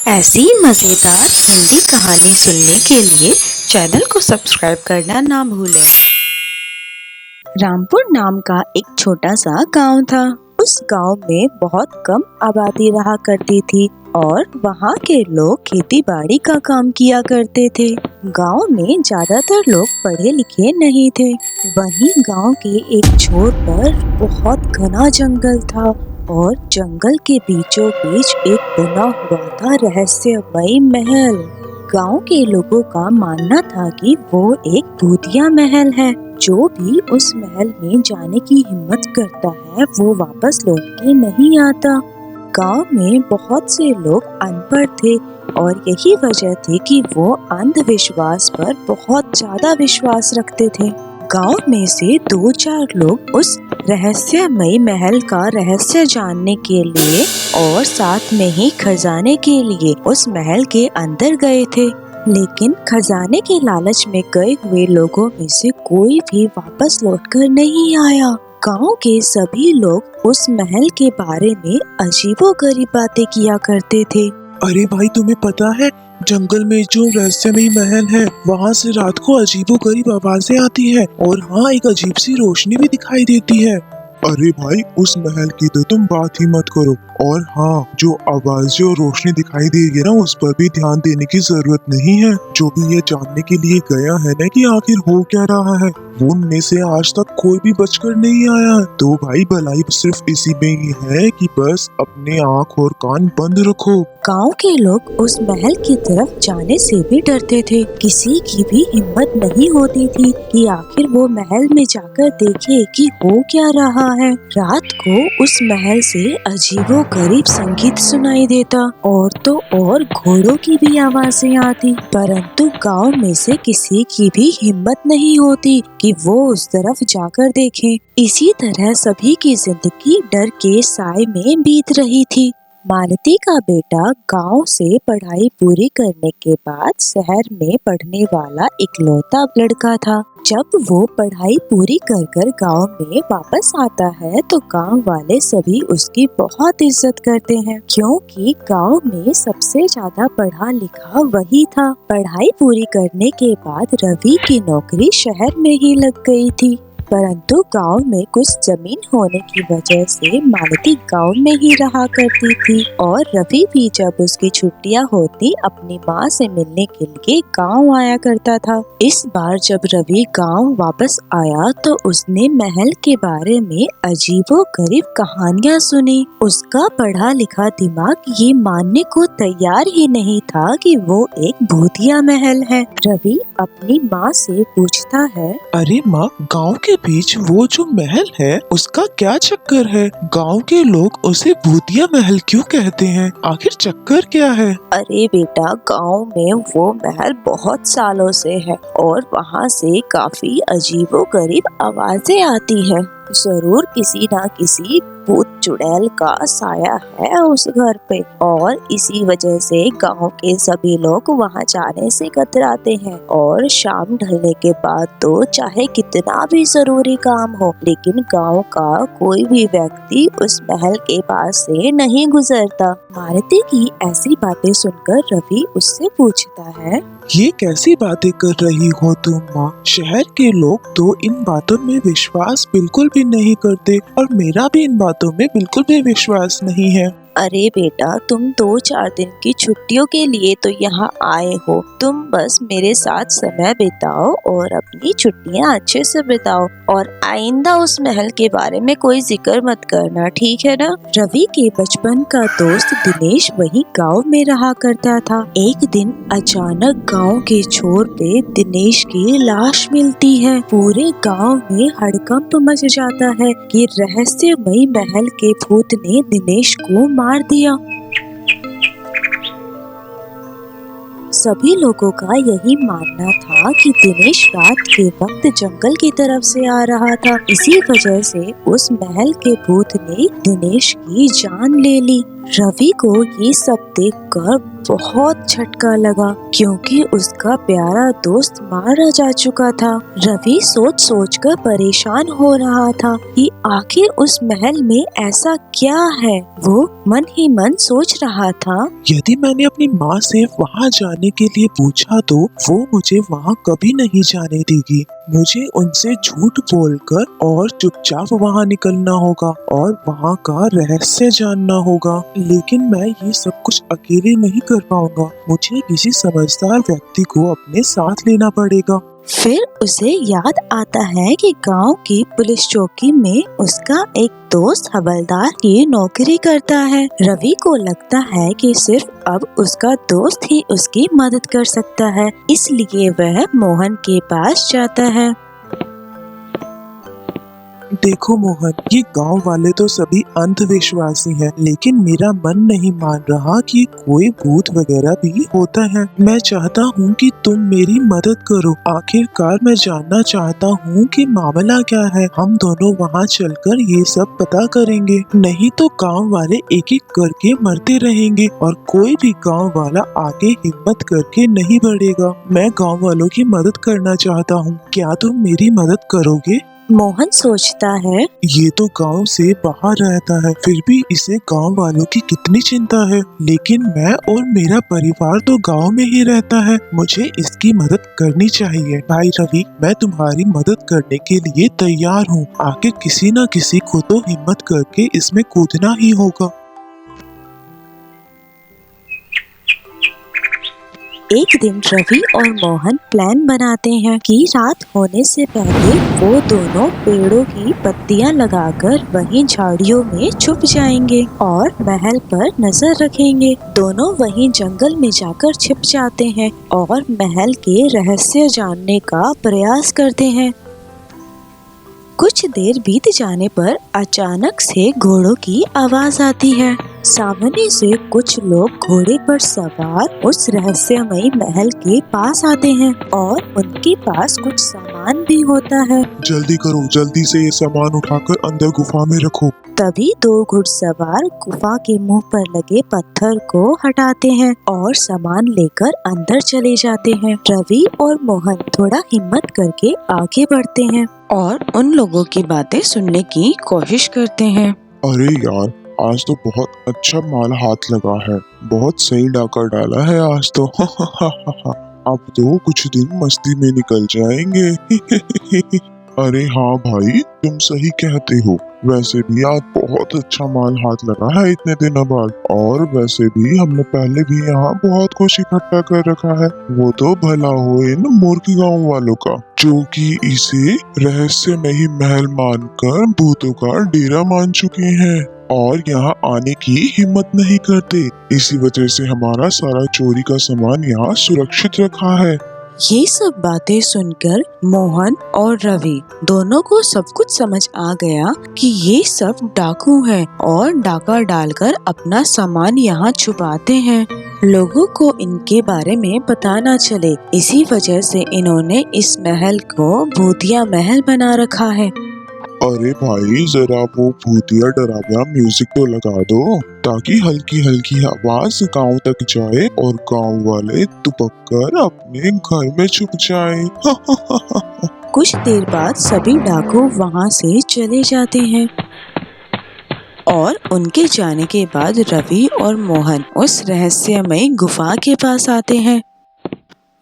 ऐसी मज़ेदार हिंदी कहानी सुनने के लिए चैनल को सब्सक्राइब करना ना भूलें। रामपुर नाम का एक छोटा सा गांव था। उस गांव में बहुत कम आबादी रहा करती थी और वहाँ के लोग खेती बाड़ी का काम किया करते थे। गांव में ज्यादातर लोग पढ़े लिखे नहीं थे। वहीं गांव के एक छोर पर बहुत घना जंगल था और जंगल के बीचों बीच एक बना हुआ था रहस्यमयी महल। गांव के लोगों का मानना था कि वो एक भूतिया महल है। जो भी उस महल में जाने की हिम्मत करता है वो वापस लौट के नहीं आता। गांव में बहुत से लोग अनपढ़ थे और यही वजह थी कि वो अंधविश्वास पर बहुत ज्यादा विश्वास रखते थे। गांव में से 2-4 लोग उस रहस्यमयी महल का रहस्य जानने के लिए और साथ में ही खजाने के लिए उस महल के अंदर गए थे, लेकिन खजाने के लालच में गए हुए लोगों में से कोई भी वापस लौटकर नहीं आया। गांव के सभी लोग उस महल के बारे में अजीबोगरीब बातें किया करते थे। अरे भाई, तुम्हें पता है जंगल में जो रहस्यमयी महल है वहाँ से रात को अजीबोगरीब आवाजें आती है और हाँ, एक अजीब सी रोशनी भी दिखाई देती है। अरे भाई, उस महल की तो तुम बात ही मत करो। और हाँ, जो आवाजें और रोशनी दिखाई देगी ना, उस पर भी ध्यान देने की जरूरत नहीं है। जो भी ये जानने के लिए गया है ना कि आखिर हो क्या रहा है, वो उनमें से आज तक कोई भी बचकर नहीं आया है। तो भाई, भलाई सिर्फ इसी में ही है कि बस अपने आँख और कान बंद रखो। गांव के लोग उस महल की तरफ जाने से भी डरते थे। किसी की भी हिम्मत नहीं होती थी कि आखिर वो महल में जाकर देखे कि हो क्या रहा है। रात को उस महल से अजीबोगरीब संगीत सुनाई देता और तो और घोड़ों की भी आवाजें आती, परंतु गांव में से किसी की भी हिम्मत नहीं होती कि वो उस तरफ जाकर देखे। इसी तरह सभी की जिंदगी डर के साए में बीत रही थी। मालती का बेटा गांव से पढ़ाई पूरी करने के बाद शहर में पढ़ने वाला इकलौता लड़का था। जब वो पढ़ाई पूरी कर कर गाँव में वापस आता है तो गांव वाले सभी उसकी बहुत इज्जत करते हैं, क्योंकि गांव में सबसे ज्यादा पढ़ा लिखा वही था। पढ़ाई पूरी करने के बाद रवि की नौकरी शहर में ही लग गई थी, परंतु गांव में कुछ जमीन होने की वजह से मालती गांव में ही रहा करती थी और रवि भी जब उसकी छुट्टियां होती अपनी माँ से मिलने के लिए गांव आया करता था। इस बार जब रवि गांव वापस आया तो उसने महल के बारे में अजीबोगरीब कहानियां सुनी। उसका पढ़ा लिखा दिमाग ये मानने को तैयार ही नहीं था कि वो एक भूतिया महल है। रवि अपनी माँ से पूछता है, अरे माँ, गांव के बीच वो जो महल है उसका क्या चक्कर है? गांव के लोग उसे भूतिया महल क्यों कहते हैं? आखिर चक्कर क्या है? अरे बेटा, गांव में वो महल बहुत सालों से है और वहाँ से काफी अजीबोगरीब आवाजें आती है। जरूर किसी ना किसी भूत चुड़ैल का साया है उस घर पे और इसी वजह से गांव के सभी लोग वहां जाने से कतराते हैं। और शाम ढलने के बाद तो चाहे कितना भी जरूरी काम हो, लेकिन गांव का कोई भी व्यक्ति उस महल के पास से नहीं गुजरता। मालती की ऐसी बातें सुनकर रवि उससे पूछता है, ये कैसी बातें कर रही हो तुम माँ? शहर के लोग तो इन बातों में विश्वास बिल्कुल भी नहीं करते और मेरा भी इन बातों में बिल्कुल भी विश्वास नहीं है। अरे बेटा, तुम 2-4 दिन की छुट्टियों के लिए तो यहाँ आए हो। तुम बस मेरे साथ समय बिताओ और अपनी छुट्टियाँ अच्छे से बिताओ और आइंदा उस महल के बारे में कोई जिक्र मत करना, ठीक है ना? रवि के बचपन का दोस्त दिनेश वही गांव में रहा करता था। एक दिन अचानक गांव के छोर पे दिनेश की लाश मिलती है। पूरे गांव में हड़कंप मच जाता है कि रहस्यमयी महल के भूत ने दिनेश को मार दिया। सभी लोगों का यही मानना था कि दिनेश रात के वक्त जंगल की तरफ से आ रहा था। इसी वजह से उस महल के भूत ने दिनेश की जान ले ली। रवि को ये सब देखकर बहुत झटका लगा, क्योंकि उसका प्यारा दोस्त मारा जा चुका था। रवि सोच सोच कर परेशान हो रहा था कि आखिर उस महल में ऐसा क्या है। वो मन ही मन सोच रहा था, यदि मैंने अपनी माँ से वहाँ जाने के लिए पूछा तो वो मुझे वहाँ कभी नहीं जाने देगी। मुझे उनसे झूठ बोलकर और चुपचाप वहाँ निकलना होगा और वहाँ का रहस्य जानना होगा। लेकिन मैं ये सब कुछ अकेले नहीं कर पाऊंगा। मुझे किसी समझदार व्यक्ति को अपने साथ लेना पड़ेगा। फिर उसे याद आता है कि गांव की पुलिस चौकी में उसका एक दोस्त हवलदार की नौकरी करता है। रवि को लगता है कि सिर्फ अब उसका दोस्त ही उसकी मदद कर सकता है, इसलिए वह मोहन के पास जाता है। देखो मोहन, ये गांव वाले तो सभी अंधविश्वासी हैं, लेकिन मेरा मन नहीं मान रहा कि कोई भूत वगैरह भी होता है। मैं चाहता हूँ कि तुम मेरी मदद करो। आखिरकार मैं जानना चाहता हूँ कि मामला क्या है। हम दोनों वहाँ चलकर ये सब पता करेंगे, नहीं तो गांव वाले एक एक करके मरते रहेंगे और कोई भी गांव वाला आगे हिम्मत करके नहीं बढ़ेगा। मैं गांव वालों की मदद करना चाहता हूँ। क्या तुम मेरी मदद करोगे? मोहन सोचता है, ये तो गांव से बाहर रहता है, फिर भी इसे गांव वालों की कितनी चिंता है। लेकिन मैं और मेरा परिवार तो गांव में ही रहता है, मुझे इसकी मदद करनी चाहिए। भाई रवि, मैं तुम्हारी मदद करने के लिए तैयार हूँ। आखिर किसी न किसी को तो हिम्मत करके इसमें कूदना ही होगा। एक दिन रवि और मोहन प्लान बनाते हैं कि रात होने से पहले वो दोनों पेड़ों की पत्तियां लगाकर वहीं झाड़ियों में छुप जाएंगे और महल पर नजर रखेंगे। दोनों वहीं जंगल में जाकर छिप जाते हैं और महल के रहस्य जानने का प्रयास करते हैं। कुछ देर बीत जाने पर अचानक से घोड़ों की आवाज आती है। सामने से कुछ लोग घोड़े पर सवार उस रहस्यमयी महल के पास आते हैं और उनके पास कुछ सामान भी होता है। जल्दी करो, जल्दी से ये सामान उठाकर अंदर गुफा में रखो। तभी दो घुड़सवार गुफा के मुंह पर लगे पत्थर को हटाते हैं और सामान लेकर अंदर चले जाते हैं। रवि और मोहन थोड़ा हिम्मत करके आगे बढ़ते हैं और उन लोगों की बातें सुनने की कोशिश करते हैं। अरे यार, आज तो बहुत अच्छा माल हाथ लगा है। बहुत सही डाका डाला है आज तो। अब तो कुछ दिन मस्ती में निकल जाएंगे। अरे हाँ भाई, तुम सही कहते हो। वैसे भी आज बहुत अच्छा माल हाथ लगा है इतने दिनों बाद। और वैसे भी हमने पहले भी यहाँ बहुत कुछ इकट्ठा कर रखा है। वो तो भला हो इन मूर्ख गांव वालों का, जो कि इसे रहस्यमयी महल मानकर भूतों का डेरा मान चुके हैं और यहाँ आने की हिम्मत नहीं करते। इसी वजह से हमारा सारा चोरी का सामान यहाँ सुरक्षित रखा है। ये सब बातें सुनकर मोहन और रवि दोनों को सब कुछ समझ आ गया कि ये सब डाकू हैं और डाका डालकर अपना सामान यहाँ छुपाते हैं। लोगों को इनके बारे में पता न चले, इसी वजह से इन्होंने इस महल को भूतिया महल बना रखा है। अरे भाई, जरा वो भूतिया डरावना म्यूजिक तो लगा दो, ताकि हल्की हल्की आवाज गांव तक जाए और गांव वाले दुबक कर अपने घर में छुप जाएं। कुछ देर बाद सभी डाकू वहाँ से चले जाते हैं और उनके जाने के बाद रवि और मोहन उस रहस्यमय गुफा के पास आते हैं।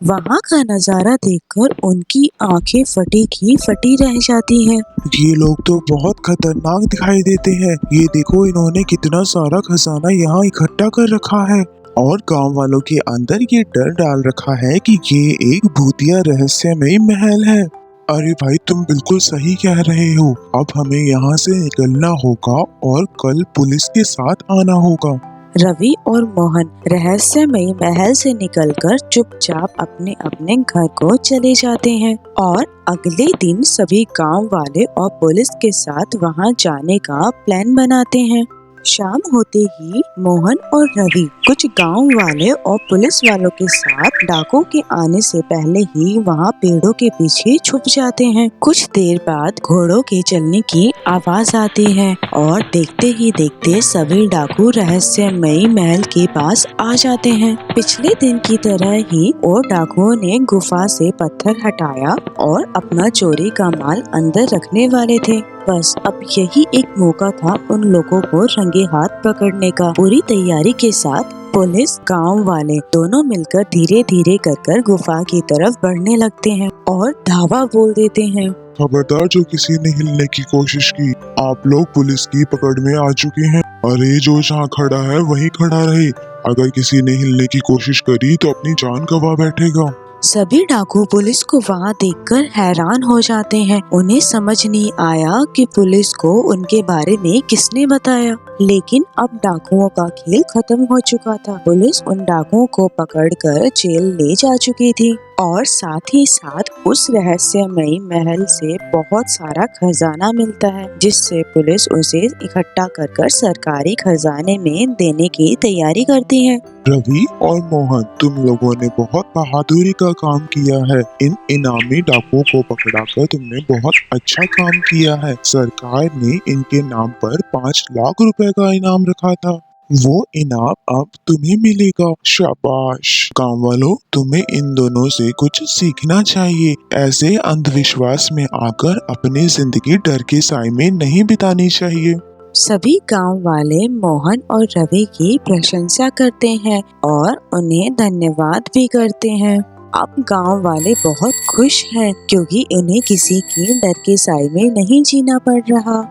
वहाँ का नजारा देखकर उनकी आंखें फटी की फटी रह जाती हैं। ये लोग तो बहुत खतरनाक दिखाई देते हैं। ये देखो, इन्होंने कितना सारा खजाना यहाँ इकट्ठा कर रखा है और गांव वालों के अंदर ये डर डाल रखा है कि ये एक भूतिया रहस्यमय महल है। अरे भाई, तुम बिल्कुल सही कह रहे हो। अब हमें यहाँ से निकलना होगा और कल पुलिस के साथ आना होगा। रवि और मोहन रहस्यमय महल से निकलकर चुपचाप अपने अपने घर को चले जाते हैं और अगले दिन सभी गांव वाले और पुलिस के साथ वहां जाने का प्लान बनाते हैं। शाम होते ही मोहन और रवि कुछ गांव वाले और पुलिस वालों के साथ डाकुओं के आने से पहले ही वहां पेड़ों के पीछे छुप जाते हैं। कुछ देर बाद घोड़ों के चलने की आवाज आती है और देखते ही देखते सभी डाकू रहस्यमयी महल के पास आ जाते हैं। पिछले दिन की तरह ही और डाकुओं ने गुफा से पत्थर हटाया और अपना चोरी का माल अंदर रखने वाले थे। बस अब यही एक मौका था उन लोगों को रंगे हाथ पकड़ने का। पूरी तैयारी के साथ पुलिस गांव वाले दोनों मिलकर धीरे धीरे कर गुफा की तरफ बढ़ने लगते हैं और धावा बोल देते हैं। खबरदार, जो किसी ने हिलने की कोशिश की, आप लोग पुलिस की पकड़ में आ चुके हैं। अरे जो जहाँ खड़ा है वहीं खड़ा रहे, अगर किसी ने हिलने की कोशिश करी तो अपनी जान गंवा बैठेगा। सभी डाकू पुलिस को वहाँ देखकर हैरान हो जाते हैं। उन्हें समझ नहीं आया कि पुलिस को उनके बारे में किसने बताया, लेकिन अब डाकुओं का खेल खत्म हो चुका था। पुलिस उन डाकुओं को पकड़कर जेल ले जा चुकी थी और साथ ही साथ उस रहस्यमयी महल से बहुत सारा खजाना मिलता है, जिससे पुलिस उसे इकट्ठा कर सरकारी खजाने में देने की तैयारी करती है। रवि और मोहन, तुम लोगों ने बहुत बहादुरी का काम किया है। इन इनामी डाकुओं को पकड़ाकर तुमने बहुत अच्छा काम किया है। सरकार ने इनके नाम पर 5 लाख रुपए का इनाम रखा था, वो इनाम अब तुम्हें मिलेगा। शाबाश। गांव वालों, तुम्हें इन दोनों से कुछ सीखना चाहिए। ऐसे अंधविश्वास में आकर अपनी जिंदगी डर के साए में नहीं बितानी चाहिए। सभी गांव वाले मोहन और रवि की प्रशंसा करते हैं और उन्हें धन्यवाद भी करते हैं। अब गांव वाले बहुत खुश हैं क्योंकि उन्हें किसी की डर के साए में नहीं जीना पड़ रहा।